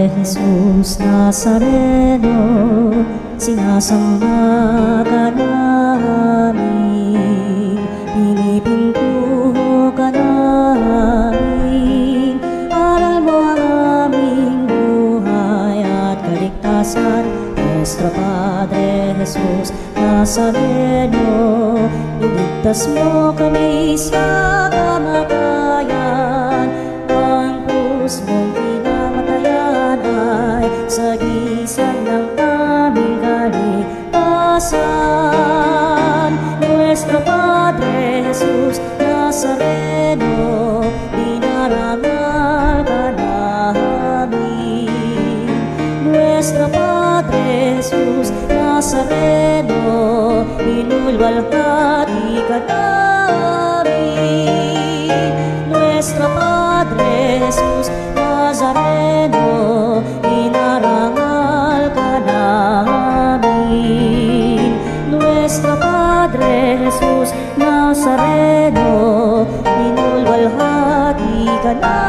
Jesus Nazareno, sinasamba ka namin, pinipintuho ka namin. Aral mo ang aming buhay at kaligtasan, Nuestro Padre Jesus Nazareno, iligtas mo kami sa kamatayan. Ang krus mong pinamatayan ay sagisag ng aming kaligtasan. Nuestro Padre Jesus Nazareno, dinarangal ka namin. Nuestro Padre Jesus Nazareno, inulwalhati ka namin. Nuestro Padre Jesus Nazareno, inarangal ka namin. Nuestro Padre Jesus Nazareno, inulwalhati ka namin.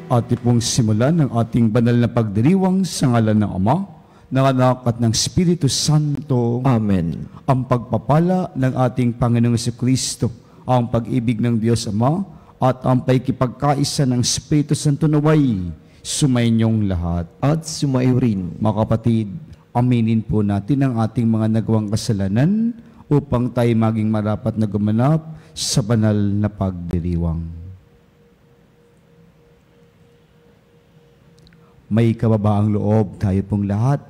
Atin pong simulan ng ating banal na pagdiriwang sa ngalan ng Ama, ng Anak at ng Espiritu Santo. Amen. Ang pagpapala ng ating Panginoong Jesucristo, ang pag-ibig ng Diyos Ama, at ang paikipagkaisa ng Espiritu Santo naway sumainyong lahat. At sumayo rin. Mga kapatid, aminin po natin ang ating mga nagawang kasalanan upang tayo maging marapat na gumanap sa banal na pagdiriwang. May kababaang loob tayo pong lahat.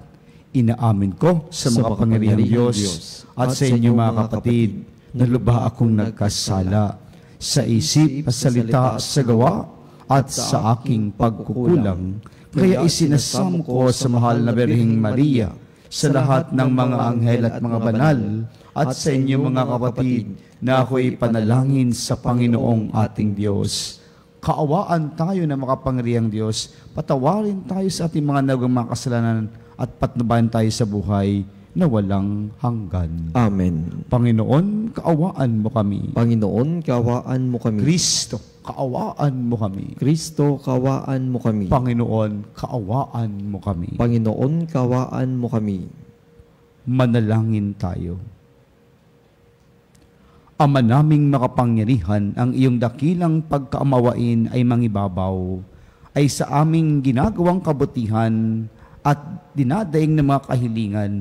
Inaamin ko sa makapangyarihang Diyos at sa inyo mga kapatid na lubha akong nagkasala sa isip, salita, sa gawa at sa aking pagkukulang. Kaya isinasamo ko sa mahal na Birheng Maria, sa lahat ng mga anghel at mga banal, at sa inyo mga kapatid na ako'y panalangin sa Panginoong ating Diyos. Kaawaan tayo na makapangyarihang Diyos, patawarin tayo sa ating mga nagawang kasalanan at patnubayan tayo sa buhay na walang hanggan. Amen. Panginoon, kaawaan mo kami. Panginoon, kaawaan mo kami. Kristo, kaawaan mo kami. Kristo, kaawaan mo kami. Panginoon, kaawaan mo kami. Panginoon, kaawaan mo kami. Manalangin tayo. Ama naming makapangyarihan, ang iyong dakilang pagkaamawain ay mangibabaw, ay sa aming ginagawang kabutihan at dinadaing ng mga kahilingan.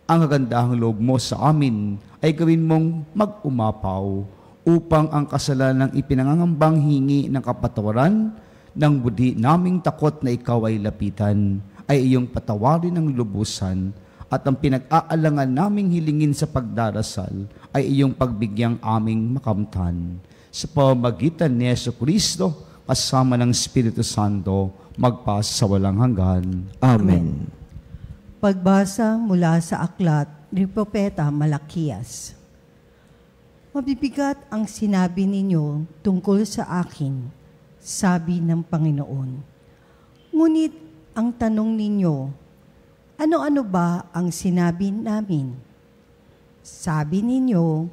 Ang kagandahang loob mo sa amin ay gawin mong mag-umapaw upang ang kasalanan ng ipinangangambang hingi ng kapatawaran ng budi naming takot na ikaw ay lapitan, ay iyong patawarin ng lubusan, at ang pinag-aalangan naming hilingin sa pagdarasal ay iyong pagbigyang aming makamtan. Sa pamamagitan ni Jesucristo, kasama ng Espiritu Santo, magpas sa walang hanggan. Amen. Pagbasa mula sa aklat ni Propeta Malakias. Mabibigat ang sinabi ninyo tungkol sa akin, sabi ng Panginoon. Ngunit ang tanong ninyo, ano-ano ba ang sinabi namin? Sabi ninyo,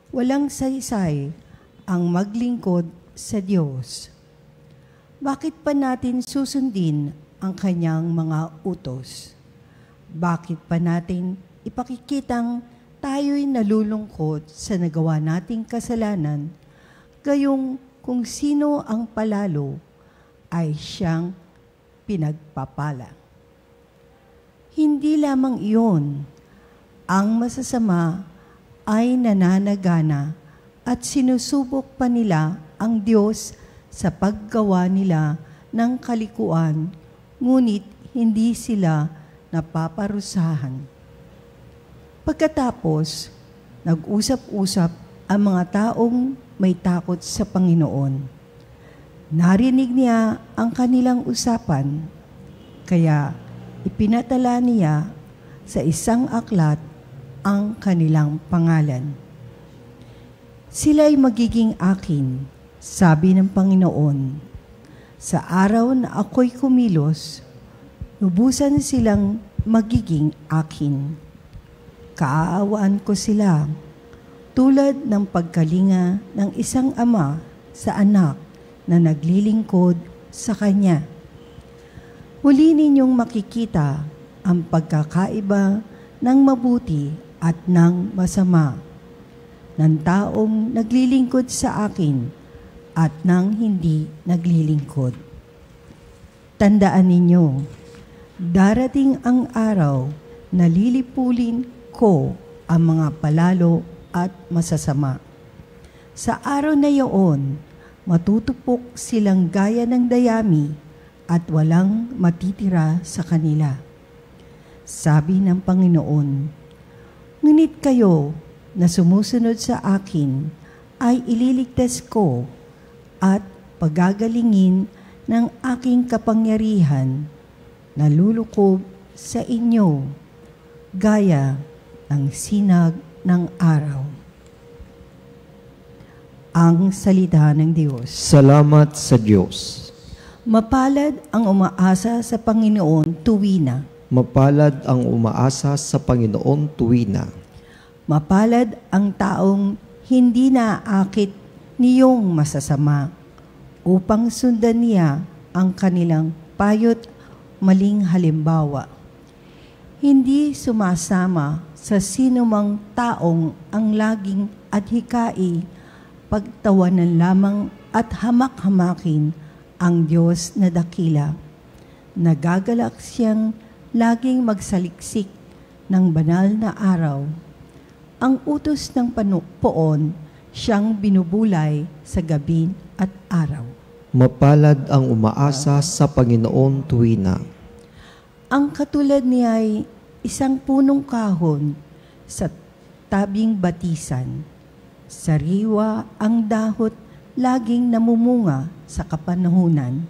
walang saysay ang maglingkod sa Diyos. bakit pa natin susundin ang kanyang mga utos? Bakit pa natin ipakikitang tayo'y nalulungkot sa nagawa nating kasalanan, gayong kung sino ang palalo ay siyang pinagpapala? Hindi lamang iyon, ang masasama ay nananagana at sinusubok pa nila ang Diyos sa paggawa nila ng kalikuan, ngunit hindi sila napaparusahan. Pagkatapos, nag-usap-usap ang mga taong may takot sa Panginoon. Narinig niya ang kanilang usapan, kaya ipinatala niya sa isang aklat ang kanilang pangalan. Sila'y magiging akin, sabi ng Panginoon. Sa araw na ako'y kumilos, lubusan silang magiging akin. Kaaawaan ko sila, tulad ng pagkalinga ng isang ama sa anak na naglilingkod sa kanya. Huli ninyong makikita ang pagkakaiba ng mabuti at ng masama, ng taong naglilingkod sa akin at ng hindi naglilingkod. Tandaan ninyo, darating ang araw na lilipulin ko ang mga palalo at masasama. Sa araw na iyon, matutupok silang gaya ng dayami at walang matitira sa kanila. Sabi ng Panginoon, ngunit kayo na sumusunod sa akin ay ililigtas ko at pagagalingin ng aking kapangyarihan na lulukob sa inyo gaya ng sinag ng araw. Ang salita ng Diyos. Salamat sa Diyos. Mapalad ang umaasa sa Panginoon tuwina. Mapalad ang umaasa sa Panginoon tuwina. Mapalad ang taong hindi naaakit niyong masasama upang sundan niya ang kanilang payo't maling halimbawa. Hindi sumasama sa sinumang taong ang laging adhikai, pagtawanan lamang at hamak-hamakin ang Diyos na dakila. Nagagalak siyang laging magsaliksik ng banal na araw. Ang utos ng Poon siyang binubulay sa gabi at araw. Mapalad ang umaasa sa Panginoon tuwina. Ang katulad niya ay isang punong kahon sa tabing batisan. Sariwa ang dahot, laging namumunga sa kapanahunan.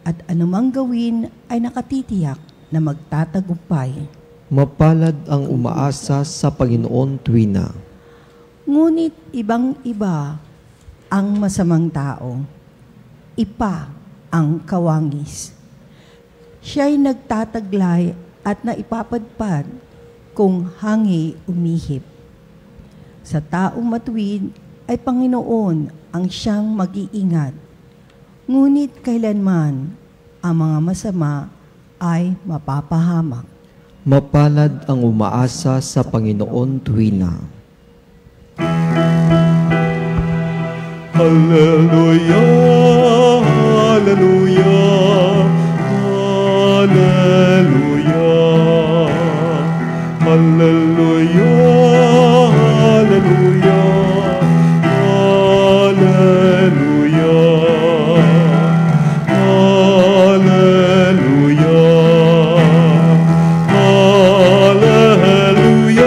At anumang gawin ay nakatitiyak na magtatagumpay. Mapalad ang umaasa sa Panginoon tuwina. Ngunit ibang-iba ang masamang tao. Ipa ang kawangis. Siya'y nagtataglay at naipapadpad kung hangi umihip. Sa taong matuwid ay Panginoon ang siyang mag-iingat. Ngunit kailanman ang mga masama ay mapapahamak. Mapalad ang umaasa sa Panginoon tuwina. Hallelujah, hallelujah, hallelujah, hallelujah, hallelujah, hallelujah, hallelujah.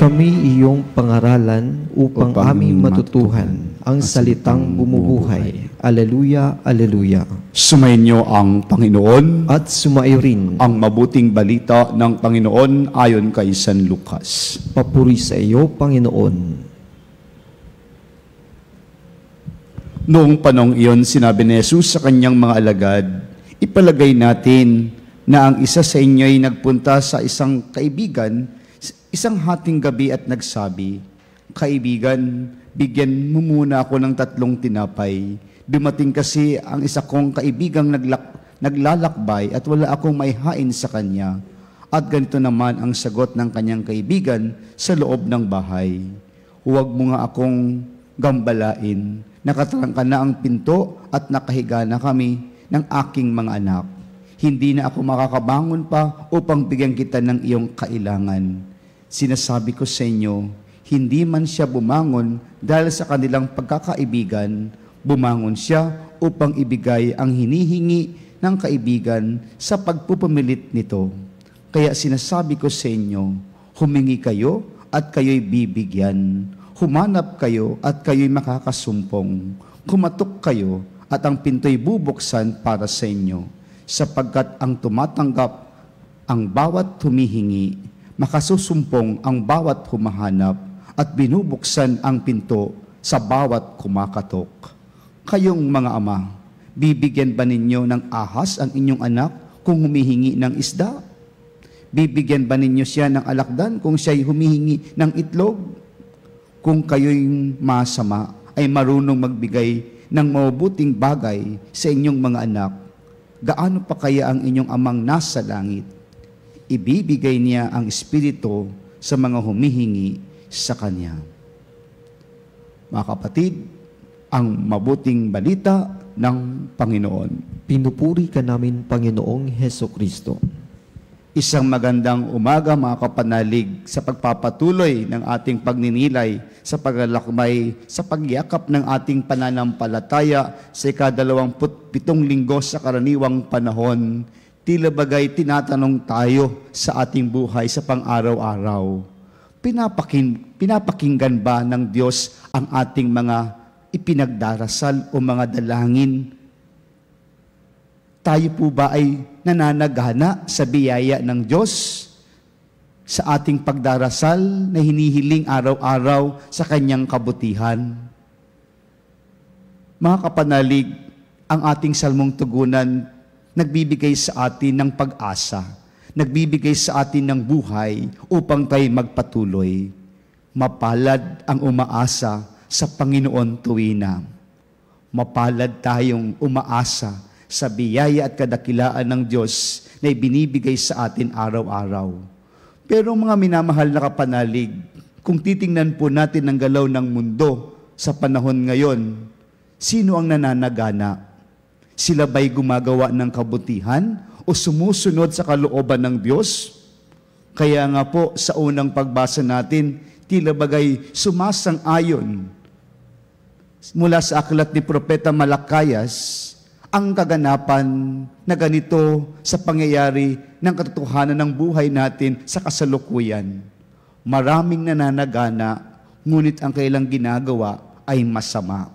Kami iyong pangaralan upang aming matutuhan ang salitang bumubuhay. Aleluya, aleluya. Sumainyo ang Panginoon At sumayo rin ang mabuting balita ng Panginoon ayon kay San Lucas. papuri sa iyo, Panginoon. Noong panong iyon, sinabi ni Jesus sa kanyang mga alagad, ipalagay natin na ang isa sa inyo ay nagpunta sa isang kaibigan, isang hating gabi at nagsabi, Kaibigan, bigyan mo muna ako ng 3 tinapay. Dumating kasi ang isa kong kaibigang naglalakbay at wala akong maihain sa kanya. At ganito naman ang sagot ng kanyang kaibigan sa loob ng bahay. Huwag mo nga akong gambalain. Nakatrangka na ang pinto at nakahiga na kami ng aking mga anak. Hindi na ako makakabangon pa upang bigyan kita ng iyong kailangan. Sinasabi ko sa inyo, hindi man siya bumangon dahil sa kanilang pagkakaibigan, bumangon siya upang ibigay ang hinihingi ng kaibigan sa pagpupumilit nito. Kaya sinasabi ko sa inyo, humingi kayo at kayo'y bibigyan. Humanap kayo at kayo'y makakasumpong. Kumatok kayo at ang pinto'y bubuksan para sa inyo. Sapagkat ang tumatanggap ang bawat humihingi, makasusumpong ang bawat humahanap, at binubuksan ang pinto sa bawat kumakatok. Kayong mga ama, bibigyan ba ninyo ng ahas ang inyong anak kung humihingi ng isda? Bibigyan ba ninyo siya ng alakdan kung siya'y humihingi ng itlog? Kung kayo'y masama ay marunong magbigay ng mabubuting bagay sa inyong mga anak, gaano pa kaya ang inyong amang nasa langit? Ibibigay niya ang Espiritu sa mga humihingi sa Kanya. Mga kapatid, ang mabuting balita ng Panginoon. Pinupuri ka namin, Panginoong Hesukristo. Isang magandang umaga mga kapanalig sa pagpapatuloy ng ating pagninilay sa paglalakbay sa pagyakap ng ating pananampalataya sa ika-27 linggo sa karaniwang panahon. Tila bagay tinatanong tayo sa ating buhay sa pang-araw-araw. Pinapakinggan ba ng Diyos ang ating mga ipinagdarasal o mga dalangin? Tayo po ba ay nananagana sa biyaya ng Diyos sa ating pagdarasal na hinihiling araw-araw sa Kanyang kabutihan? Mga kapanalig, ang ating salmong tugunan nagbibigay sa atin ng pag-asa, nagbibigay sa atin ng buhay upang tayo magpatuloy. Mapalad ang umaasa sa Panginoon tuwina. Mapalad tayong umaasa sa biyaya at kadakilaan ng Diyos na ibinibigay sa atin araw-araw. Pero mga minamahal na kapanalig, kung titingnan po natin ang galaw ng mundo sa panahon ngayon, sino ang nananagana? Sila ba'y gumagawa ng kabutihan o sumusunod sa kalooban ng Diyos? Kaya nga po sa unang pagbasa natin, tila bagay sumasang-ayon mula sa aklat ni Propeta Malakayas ang kaganapan na ganito sa pangyayari ng katotohanan ng buhay natin sa kasalukuyan. Maraming nananagana, ngunit ang kailang ginagawa ay masama.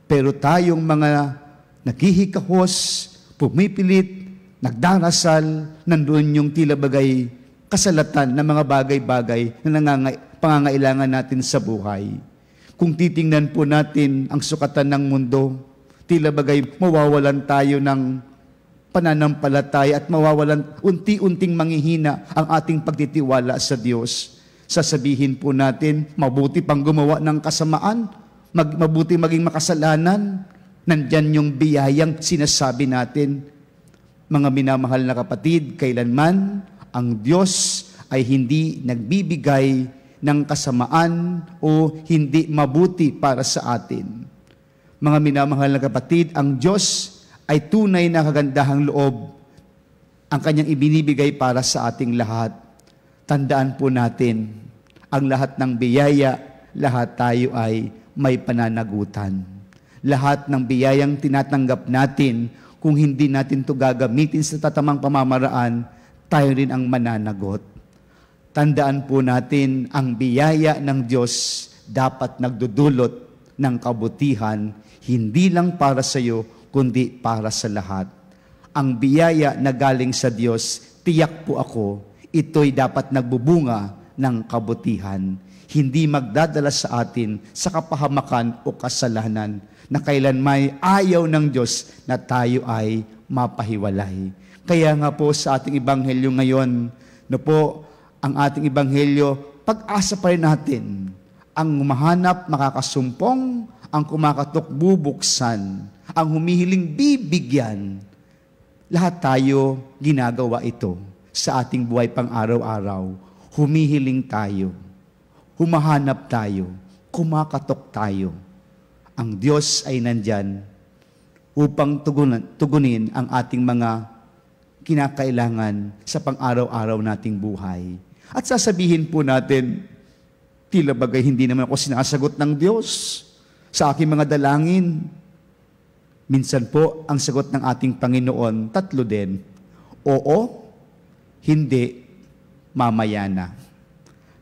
Pero tayong mga naghihikahos, pumipilit, nagdarasal, nandoon yung tila bagay kasalatan ng mga bagay-bagay na pangangailangan natin sa buhay. Kung titingnan po natin ang sukatan ng mundo, tila bagay mawawalan tayo ng pananampalataya at mawawalan unti-unting manghihina ang ating pagtitiwala sa Diyos. Sasabihin po natin, mabuti pang gumawa ng kasamaan, mabuti maging makasalanan. Nandyan yung biyayang sinasabi natin. Mga minamahal na kapatid, kailanman ang Diyos ay hindi nagbibigay ng kasamaan o hindi mabuti para sa atin. Mga minamahal na kapatid, ang Diyos ay tunay na kagandahang loob ang Kanyang ibinibigay para sa ating lahat. Tandaan po natin, ang lahat ng biyaya, lahat tayo ay may pananagutan. Lahat ng biyayang tinatanggap natin, kung hindi natin ito gagamitin sa tatamang pamamaraan, tayo rin ang mananagot. Tandaan po natin, ang biyaya ng Diyos dapat nagdudulot ng kabutihan, hindi lang para sa iyo, kundi para sa lahat. Ang biyaya na galing sa Diyos, tiyak po ako, ito'y dapat nagbubunga ng kabutihan. Hindi magdadala sa atin sa kapahamakan o kasalanan na kailan may ayaw ng Diyos na tayo ay mapahiwalay. Kaya nga po sa ating ebanghelyo ngayon, ang ating ebanghelyo, pag-asa pa rin natin Ang humahanap, makakasumpong. Ang kumakatok, bubuksan. Ang humihiling, bibigyan. Lahat tayo ginagawa ito sa ating buhay pang araw-araw. Humihiling tayo. Humahanap tayo. Kumakatok tayo. Ang Diyos ay nandyan upang tugunin ang ating mga kinakailangan sa pang-araw-araw nating buhay. At sasabihin po natin, tila bagay hindi naman ako sinasagot ng Diyos sa aking mga dalangin. Minsan po, ang sagot ng ating Panginoon, tatlo din. Oo, hindi, mamaya na.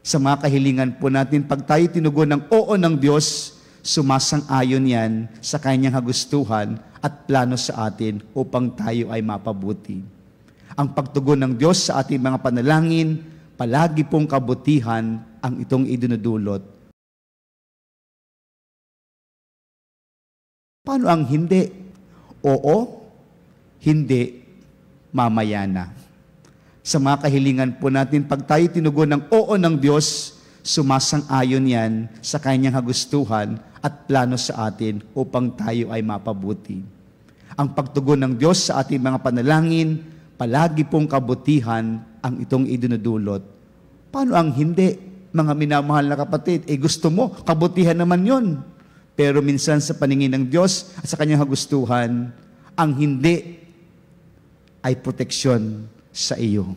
Sa mga kahilingan po natin, pag tayo tinugon ng oo ng Diyos, sumasang-ayon yan sa kanyang kagustuhan at plano sa atin upang tayo ay mapabuti. Ang pagtugon ng Diyos sa ating mga panalangin, palagi pong kabutihan ang itong idinudulot. Paano ang hindi? Oo, hindi, mamaya na. Sa mga kahilingan po natin, pag tayo tinugon ng oo ng Diyos, sumasang-ayon yan sa kanyang kagustuhan at plano sa atin upang tayo ay mapabuti. Ang pagtugon ng Diyos sa ating mga panalangin, palagi pong kabutihan ang itong idinudulot. Paano ang hindi, mga minamahal na kapatid? Gusto mo, kabutihan naman yon. Pero minsan sa paningin ng Diyos at sa kanyang kagustuhan, ang hindi ay proteksyon sa iyo.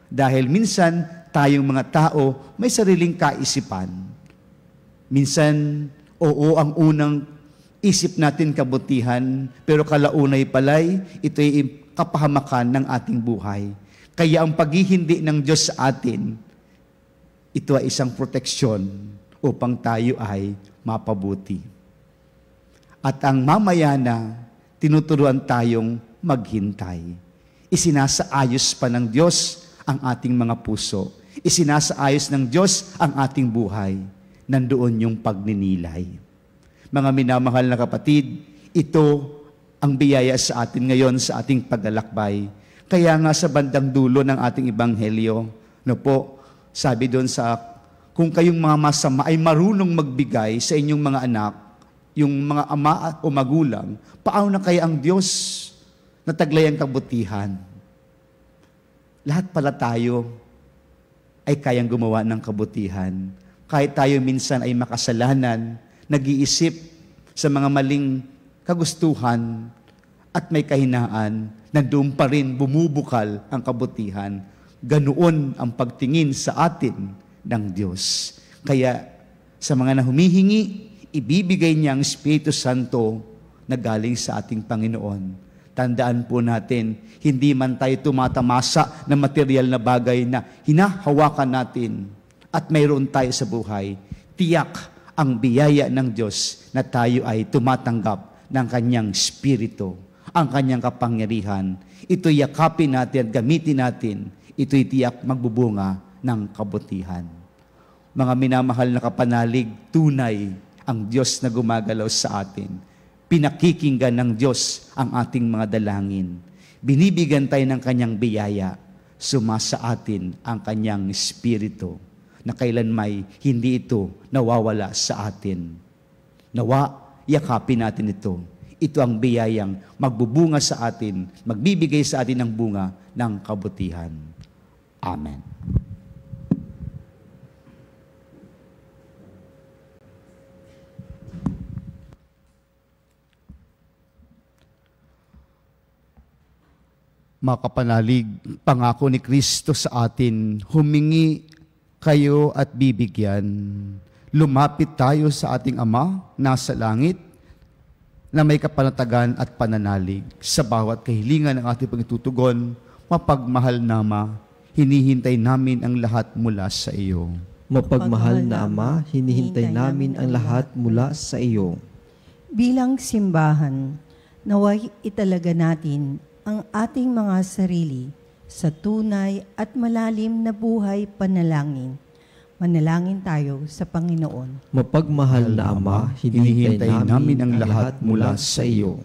Dahil minsan, tayong mga tao may sariling kaisipan. Minsan, oo ang unang isip natin kabutihan, pero kalaunay pala'y ito'y kapahamakan ng ating buhay. Kaya ang paghihindi ng Diyos sa atin, ito ay isang proteksyon upang tayo ay mapabuti. At ang mamaya na, tinuturuan tayong maghintay. Isinasaayos pa ng Diyos ang ating mga puso. Isinasaayos ng Diyos ang ating buhay. Nandoon yung pagninilay. Mga minamahal na kapatid, ito ang biyaya sa atin ngayon sa ating paglalakbay. Kaya nga sa bandang dulo ng ating ebanghelyo, sabi doon sa, kung kayong mga masama ay marunong magbigay sa inyong mga anak, yung mga ama o magulang, paano na kaya ang Diyos na taglay ang kabutihan? Lahat pala tayo ay kayang gumawa ng kabutihan. Kahit tayo minsan ay makasalanan, nag-iisip sa mga maling kagustuhan at may kahinaan, nandoon pa rin bumubukal ang kabutihan. Ganoon ang pagtingin sa atin ng Diyos. Kaya sa mga na humihingi, ibibigay niya ang Espiritu Santo na galing sa ating Panginoon. Tandaan po natin, hindi man tayo tumatamasa ng material na bagay na hinahawakan natin at mayroon tayo sa buhay. Tiyak ang biyaya ng Diyos na tayo ay tumatanggap ng Kanyang Espiritu, ang Kanyang kapangyarihan. Ito'y yakapin natin at gamitin natin. Ito'y tiyak magbubunga ng kabutihan. Mga minamahal na kapanalig, tunay ang Diyos na gumagalaw sa atin. Pinakikinggan ng Diyos ang ating mga dalangin. Binibigyan tayo ng Kanyang biyaya. Sumasa atin ang Kanyang Espiritu na kailanmay hindi ito nawawala sa atin. Nawa, yakapin natin ito. Ito ang biyayang magbubunga sa atin, magbibigay sa atin ng bunga ng kabutihan. Amen. Mga kapanalig, pangako ni Kristo sa atin, humingi kayo at bibigyan. Lumapit tayo sa ating Ama, nasa langit, na may kapanatagan at pananalig. Sa bawat kahilingan ng ating pagtutugon, mapagmahal na Ama, hinihintay namin ang lahat mula sa iyo. Mapagmahal na Ama, hinihintay namin ang lahat mula sa iyo. Bilang simbahan, naway italaga natin ang ating mga sarili sa tunay at malalim na buhay panalangin. Manalangin tayo sa Panginoon. Mapagmahal na Ama, hinihintay namin ang lahat mula sa iyo.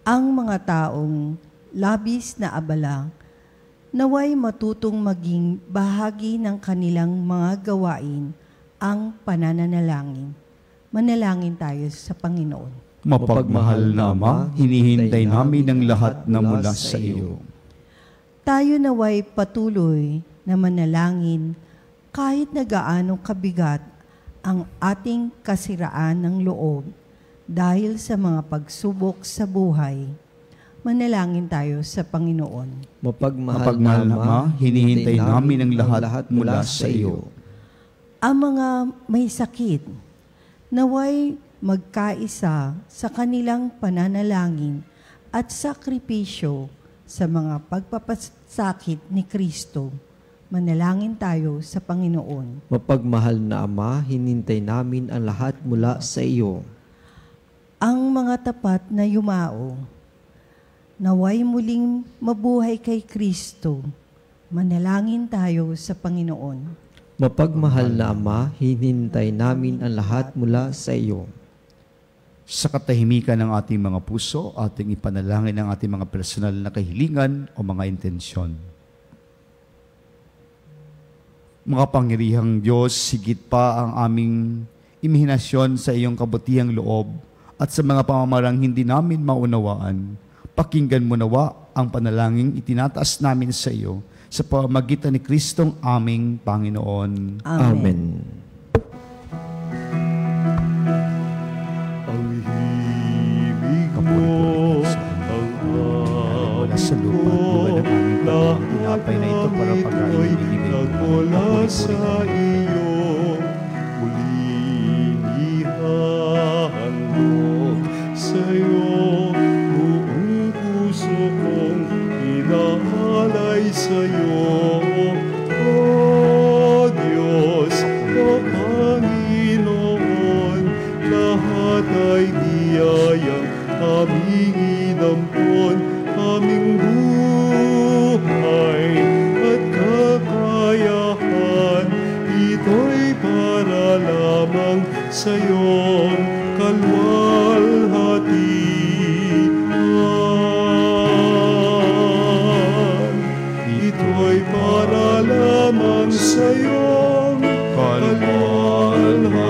Ang mga taong labis na abala, naway matutong maging bahagi ng kanilang mga gawain ang pananalangin. Manalangin tayo sa Panginoon. Mapagmahal na Ama, hinihintay namin ang lahat na mula sa iyo. Tayo naway patuloy na manalangin kahit na gaano kabigat ang ating kasiraan ng loob dahil sa mga pagsubok sa buhay. Manalangin tayo sa Panginoon. Mapagmahal Mapagmahal na na Ama, hinihintay namin ang lahat mula sa iyo. Ang mga may sakit, naway magkaisa sa kanilang pananalangin at sakripisyo sa mga pagpapasakit ni Kristo. Manalangin tayo sa Panginoon. Mapagmahal na Ama, hinintay namin ang lahat mula sa iyo. Ang mga tapat na yumao, naway muling mabuhay kay Kristo. Manalangin tayo sa Panginoon. Mapagmahal na Ama, hinintay namin ang lahat mula sa iyo. Sa katahimikan ng ating mga puso, ating ipanalangin ang ating mga personal na kahilingan o mga intensyon. Makapangyarihang Diyos, sigit pa ang aming imahinasyon sa iyong kabutihang loob at sa mga pamamarang hindi namin maunawaan. Pakinggan mo nawa ang panalangin itinataas namin sa iyo sa pamamagitan ni Kristong aming Panginoon. Amen. Ang himig mo, ang Wala sa lupa, luwa ng aming pagkain, tinapay na ito para pagkain ibigay mo. nagmula sa iyo, muling ihandog sa iyo, buong puso kong inaalay sa iyo. O Diyos, o Panginoon, lahat ay biyayang aming inampon, aming buhay at kakayahan, ito'y para lamang sa iyong kalwalhatian. Ito'y para lamang sa iyong kalwalhatian.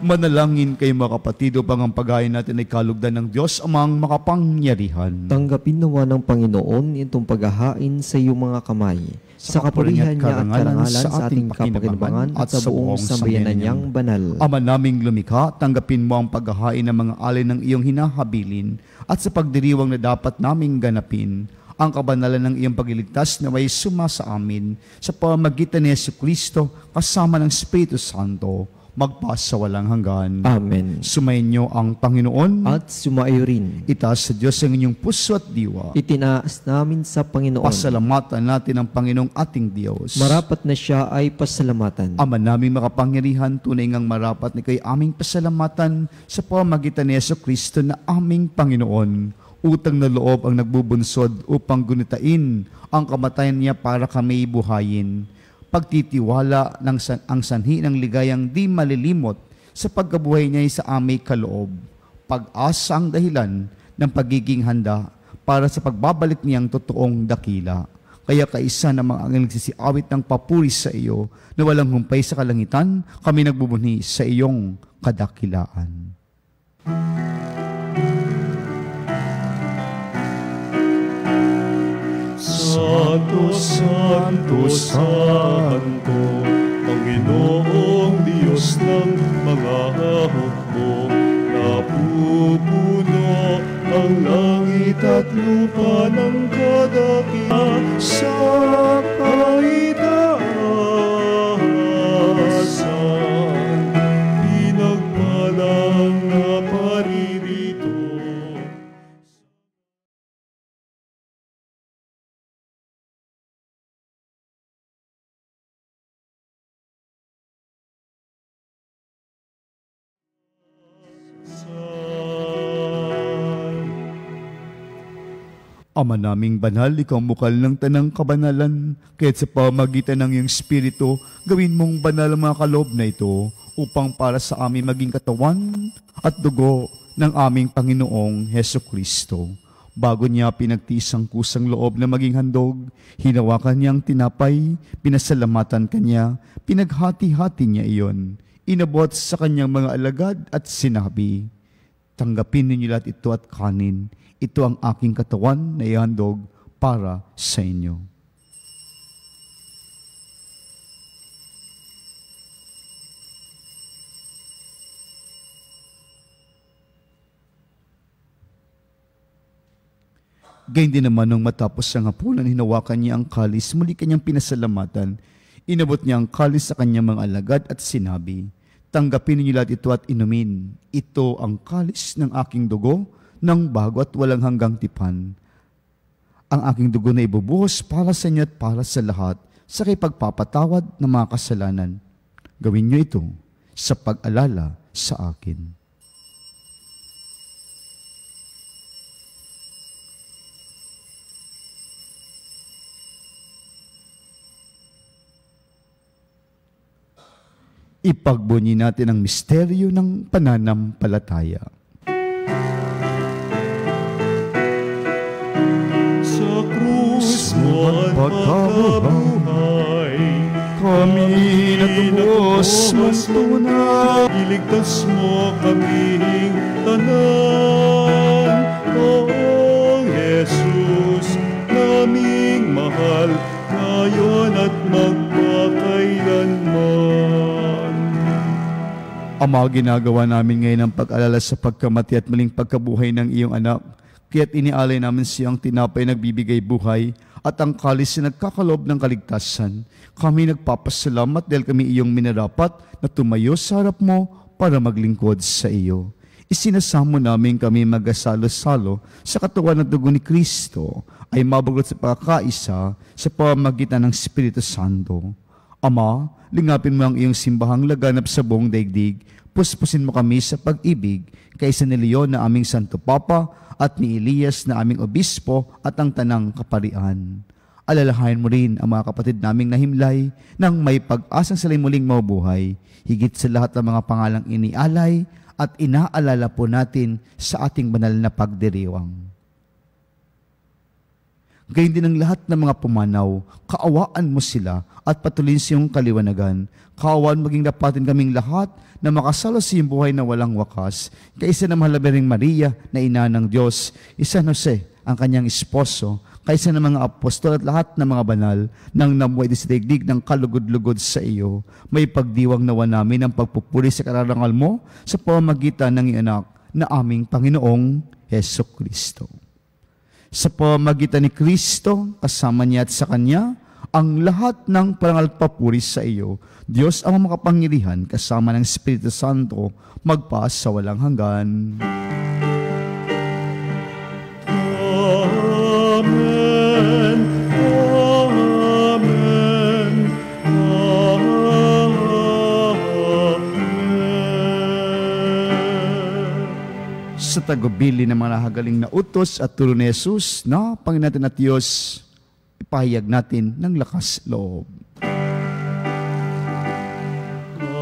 Manalangin kayo mga kapatid upang ang paghain natin ay kalugdan ng Diyos amang makapangyarihan. Tanggapin nawa ng Panginoon itong paghahain sa iyong mga kamay, sa kapurihan niya at karangalan sa ating kapakinabangan at sa buong sambayanan niyang banal. Ama naming lumikha, tanggapin mo ang paghahain ng mga alin ng iyong hinahabilin at sa pagdiriwang na dapat naming ganapin ang kabanalan ng iyong pagliligtas na may suma sa amin sa pamamagitan ni Jesucristo kasama ng Espiritu Santo magpasa walang hanggan. Amen. Sumainyo ang Panginoon At sumayo rin. itaas sa Diyos ang inyong puso at diwa. Itinaas namin sa Panginoon. Pasalamatan natin ang Panginoong ating Diyos. Marapat na siya ay pasalamatan. Ama naming makapangyarihan, tunay ngang marapat na kayo aming pasalamatan sa pamamagitan ni Jesucristo na aming Panginoon. Utang na loob ang nagbubunsod upang gunitain ang kamatayan niya para kami buhayin. Pagtitiwala ng ang sanhi ng ligayang di malilimot sa pagkabuhay niya sa aming kaloob. Pag-asa ang dahilan ng pagiging handa para sa pagbabalik niyang totoong dakila. Kaya kaisa na mga ang nagsisiawit ng papuri sa iyo na walang humpay sa kalangitan, kami nagbubunhi sa iyong kadakilaan. Santo, Santo, Santo, Panginoong Diyos ng mga hukbo, napupuno ang langit at lupa ng kadakilaan sa kaitaasan, pinagpalang na paririto. Ama naming banal, ikaw mukal ng tanang kabanalan, kaya't sa pamagitan ng iyong Espiritu, gawin mong banal ang mga kaloob na ito, upang para sa amin maging katawan at dugo ng aming Panginoong Heso Kristo. Bago niya pinagtiis ang kusang loob na maging handog, hinawakan niya ang tinapay, pinasalamatan kanya, pinaghati-hati niya iyon. Inabot sa kanyang mga alagad at sinabi, "Tanggapin ninyo lahat ito at kanin. Ito ang aking katawan na ihandog para sa inyo." Gayun din naman nung matapos ang hapunan, hinawakan niya ang kalis, muli kanyang pinasalamatan. Inabot niya ang kalis sa kanyang mga alagad at sinabi, "Tanggapin ninyo lahat ito at inumin. Ito ang kalis ng aking dugo, ng bago at walang hanggang tipan. Ang aking dugo na ibubuhos para sa inyo at para sa lahat, sa kipagpapatawad ng mga kasalanan. Gawin niyo ito sa pag-alala sa akin." Ipagbunyi natin ang misteryo ng pananampalataya. Sa krus mo at pagkabuhay, Kami natubos mong tunay. iligtas mo kaming tanan. O Jesus, naming mahal, ngayon at magpakailanman. Ama, ginagawa namin ngayon ang pag-alala sa pagkamati at muling pagkabuhay ng iyong anak. Kaya't inialay namin siyang tinapay nagbibigay buhay at ang kalis na nagkakalob ng kaligtasan. Kami nagpapasalamat dahil kami iyong minarapat na tumayo sa harap mo para maglingkod sa iyo. Isinasamo namin kami magasalo-salo sa katawan at dugo ni Kristo ay mabagot sa pagkakaisa sa pamamagitan ng Espiritu Santo. Ama, lingapin mo ang iyong simbahang laganap sa buong daigdig. Puspusin mo kami sa pag-ibig kaysa ni Leon na aming Santo Papa at ni Elias na aming Obispo at ang tanang kaparian. Alalahanin mo rin ang mga kapatid naming nahimlay nang may pag-asang sila'y muling mabuhay. Higit sa lahat ng mga pangalang inialay at inaalala po natin sa ating banal na pagdiriwang. Gayun din ang lahat ng mga pumanaw, kaawaan mo sila at patuloyin sa iyong kaliwanagan. Kaawaan maging dapatin kaming lahat na makasalo sa iyong buhay na walang wakas. Kaysa na mahalabiring Maria na ina ng Diyos, San Jose ang kanyang esposo, kaysa ng mga apostol at lahat ng mga banal nang namuhay sa daigdig ng kalugod-lugod sa iyo. May pagdiwang nawa namin ang pagpupuri sa kararangal mo sa pamamagitan ng iyong anak na aming Panginoong Hesukristo. Sa pamamagitan ni Kristo, kasama niya at sa Kanya, ang lahat ng parangal at papuri sa iyo, Diyos ang makapangyarihan, kasama ng Espiritu Santo, magpaas sa walang hanggan. Amen. Amen. Amen. Sa tagubili ng mga nahagaling na utos at turo ni Jesus na Panginoon natin at Diyos, ipahayag natin ng lakas loob.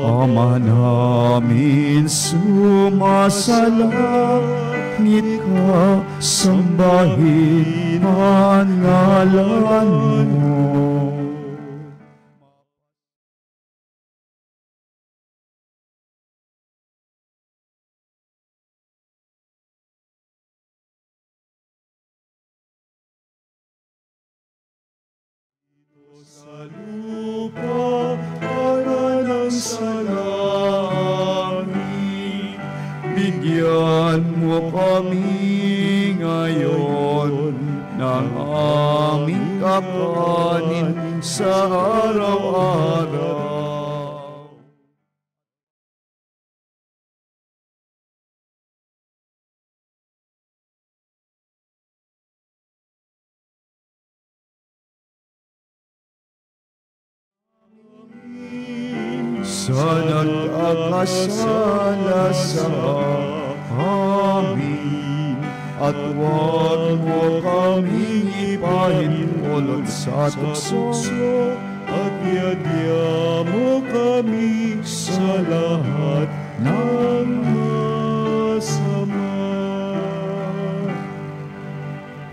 Ama namin, sumasalangit ka, sambahin ang ngalan mo. Sa lupa para ng salangit, Bigyan mo kami ngayon ng aming kakanin sa araw-araw. Sa nag-akasala sa amin, at huwag mo kaming ipahintulot sa tukso, at iadya mo kami sa lahat ng masama.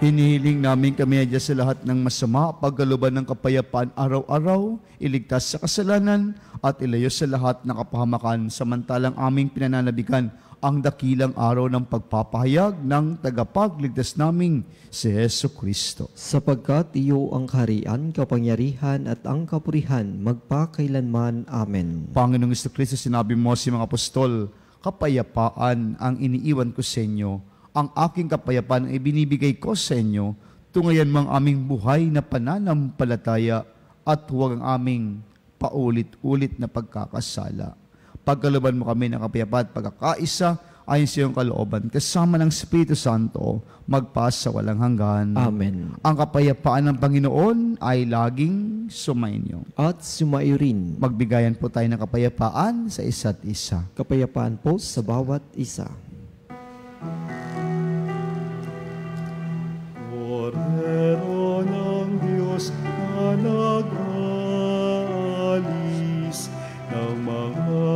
Hinihiling namin kami adya sa lahat ng masama, pagkaluban ng kapayapaan araw-araw, iligtas sa kasalanan, at ilayo sa lahat ng kapahamakan, samantalang aming pinananabikan ang dakilang araw ng pagpapahayag ng tagapagligtas naming si Hesu Kristo. Sapagkat iyo ang kaharian, kapangyarihan at ang kapurihan magpakailanman. Amen. Panginoong Jesucristo, sinabi mo sa mga apostol, kapayapaan ang iniiwan ko sa inyo, ang aking kapayapaan ay binibigay ko sa inyo, tungayan mang aming buhay na pananampalataya at huwag ang aming paulit-ulit na pagkakasala. Pagkaluban mo kami ng kapayapaan at pagkakaisa ayon sa iyong kalooban, kasama ng Espiritu Santo, magpasa walang hanggan. Amen. Ang kapayapaan ng Panginoon ay laging sumainyo. At sumayo rin. Magbigayan po tayo ng kapayapaan sa isa't isa. Kapayapaan po sa bawat isa. Kordero ng Diyos na nag-alis ng mga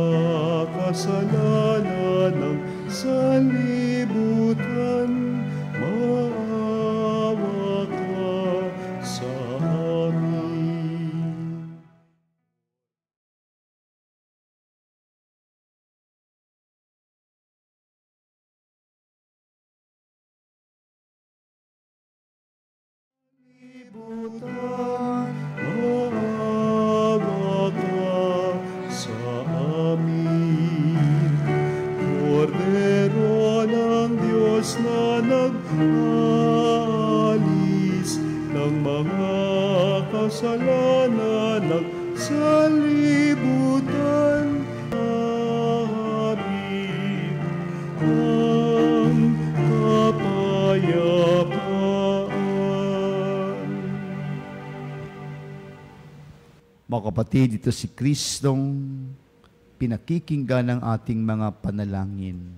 kasalanan ng sanlibutan, maawa ka sa amin. Maawa ka sa amin. Kordero ng Diyos na nag-alis ng mga kasalanan ng sanlibutan, amin ang kapayapaan. Mga kapatid, ito si Kristong pinakikinggan ng ating mga panalangin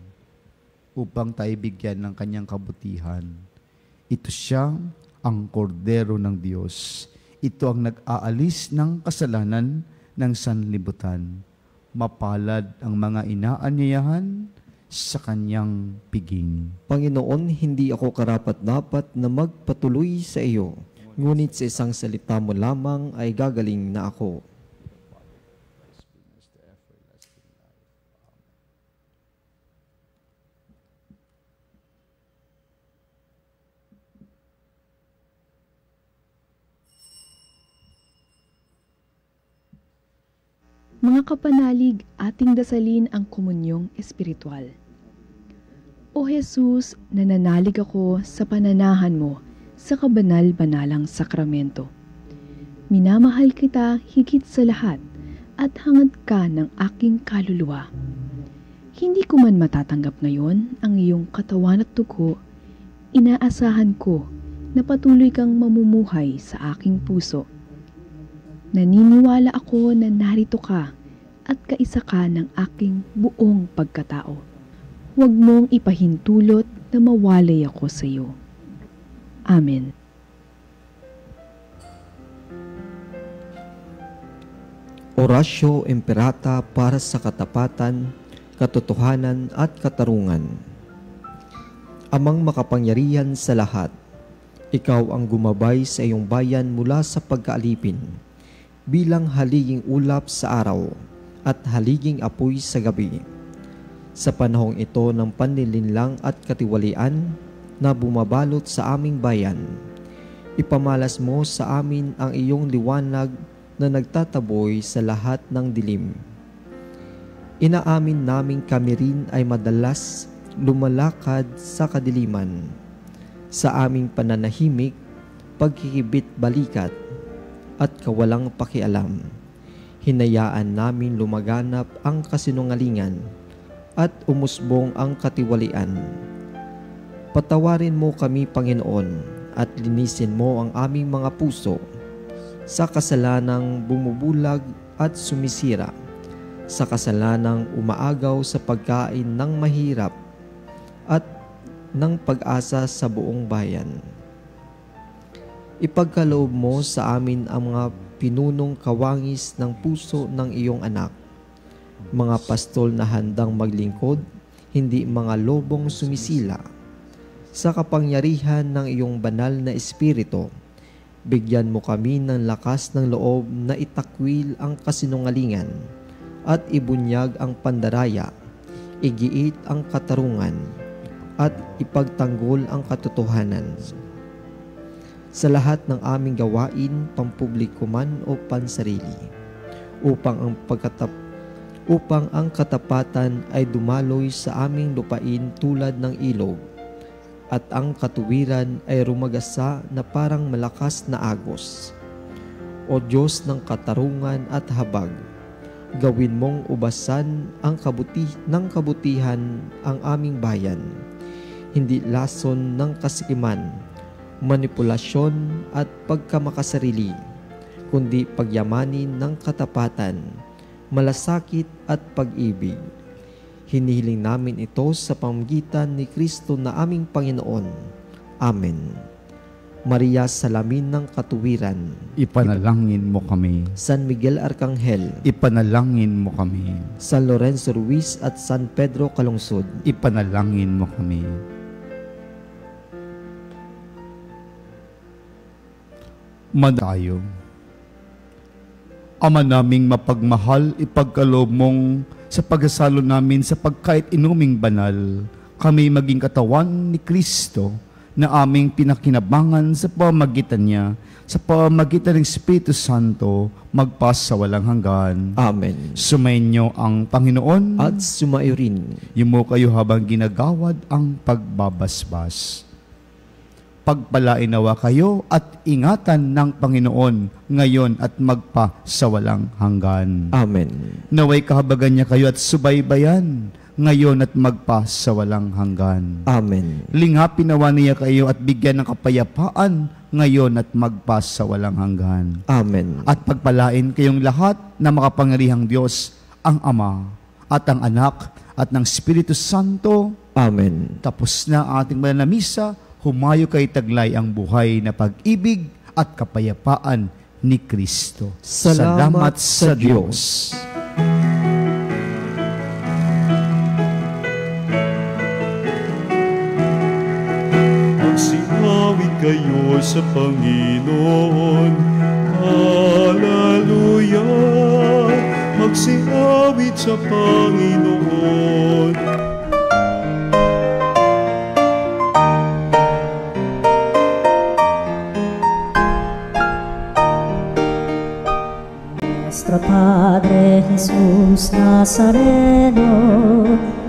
upang tayo bigyan ng kanyang kabutihan. Ito siya, ang kordero ng Diyos. Ito ang nag-aalis ng kasalanan ng sanlibutan. Mapalad ang mga inaanyayahan sa kanyang piging. Panginoon, hindi ako karapat-dapat na magpatuloy sa iyo. Ngunit sa isang salita mo lamang ay gagaling na ako. Mga kapanalig, ating dasalin ang komunyong espiritual. O Jesus, nananalig ako sa pananahan mo sa kabanal-banalang sakramento. Minamahal kita higit sa lahat at hangad ka ng aking kaluluwa. Hindi ko man matatanggap ngayon ang iyong katawan at dugo, inaasahan ko na patuloy kang mamumuhay sa aking puso. Naniniwala ako na narito ka at kaisa ka ng aking buong pagkatao. Huwag mong ipahintulot na mawalay ako sa iyo. Amen. Orasyo Imperata para sa katapatan, katotohanan at katarungan. Amang makapangyarihan sa lahat, ikaw ang gumabay sa iyong bayan mula sa pagkaalipin, bilang haliging ulap sa araw at haliging apoy sa gabi. Sa panahong ito ng panlilinlang at katiwalian na bumabalot sa aming bayan, ipamalas mo sa amin ang iyong liwanag na nagtataboy sa lahat ng dilim. Inaamin namin kami rin ay madalas lumalakad sa kadiliman. Sa aming pananahimik, pagkikibit-balikat at kawalang pakialam, hinayaan namin lumaganap ang kasinungalingan at umusbong ang katiwalian. Patawarin mo kami, Panginoon, at linisin mo ang aming mga puso sa kasalanang bumubulag at sumisira, sa kasalanang umaagaw sa pagkain ng mahirap at ng pag-asa sa buong bayan. Ipagkaloob mo sa amin ang mga pinunong kawangis ng puso ng iyong anak, mga pastol na handang maglingkod, hindi mga lobong sumisila. sa kapangyarihan ng iyong banal na Espiritu. Bigyan mo kami ng lakas ng loob na itakwil ang kasinungalingan at ibunyag ang pandaraya, igiit ang katarungan, at ipagtanggol ang katotohanan. Sa lahat ng aming gawain, pampubliko man o pansarili, upang ang katapatan ay dumaloy sa aming lupain tulad ng ilog, at ang katuwiran ay rumagasa na parang malakas na agos. O Diyos ng katarungan at habag, gawin mong ubasan ng kabutihan ang aming bayan, hindi lason ng kasikiman, manipulasyon at pagkamakasarili, kundi pagyamanin ng katapatan, malasakit at pag-ibig. Hinihiling namin ito sa pamamagitan ni Kristo na aming Panginoon. Amen. Maria, salamin ng katuwiran, Ipanalangin mo kami. San Miguel Arcangel, Ipanalangin mo kami. San Lorenzo Ruiz at San Pedro Calungsod, Ipanalangin mo kami. Madayo. Ama naming mapagmahal, ipagkaloob mong sa pagkasalo namin sa pagkait inuming banal, kami maging katawan ni Kristo na aming pinakinabangan sa pamagitan niya, sa pamagitan ng Espiritu Santo, magpas sa walang hanggan. Amen. Sumainyo ang Panginoon At sumayo rin. Yumo kayo habang ginagawad ang pagbabasbas. Pagpalain nawa kayo at ingatan ng Panginoon ngayon at magpa sa walang hanggan. Amen. Naway kahabagan niya kayo at subaybayan ngayon at magpa sa walang hanggan. Amen. Lingapin nawa niya kayo at bigyan ng kapayapaan ngayon at magpa sa walang hanggan. Amen. At pagpalain kayong lahat na makapangyarihang Diyos, ang Ama at ang Anak at ng Espiritu Santo. Amen. Tapos na ang ating banal na misa. Humayo kay taglay ang buhay na pag-ibig at kapayapaan ni Kristo. Salamat sa Diyos. Magsinawit kayo sa Panginoon. Hallelujah! Magsinawit sa Panginoon. Nuestro Padre Jesus Nazareno,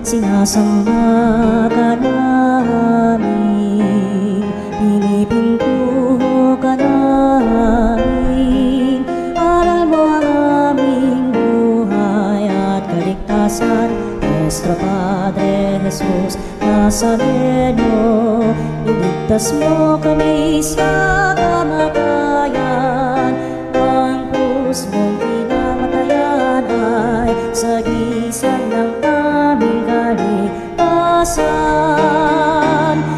sinasamba ka namin, pinipintuho ka namin, aral mo ang aming buhay at kaligtasan. Nuestro Padre Jesus Nazareno, iligtas mo kami sa kamatayan, ang krus mong pinamatayan ay sagisag ng aming kaligtasan.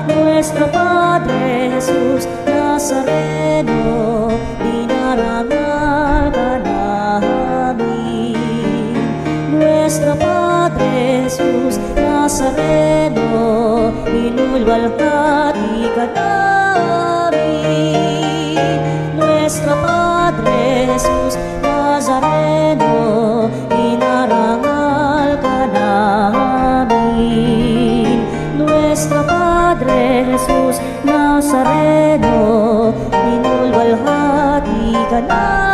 Nuestro Padre Jesus Nazareno, dinarangal ka namin. Nuestro Padre Jesus Nazareno, inulwalhati ka namin. Nuestro Padre Jesus Nazareno, inarangal ka namin. Nuestro Padre Jesus Nazareno, inulwalhati ka namin.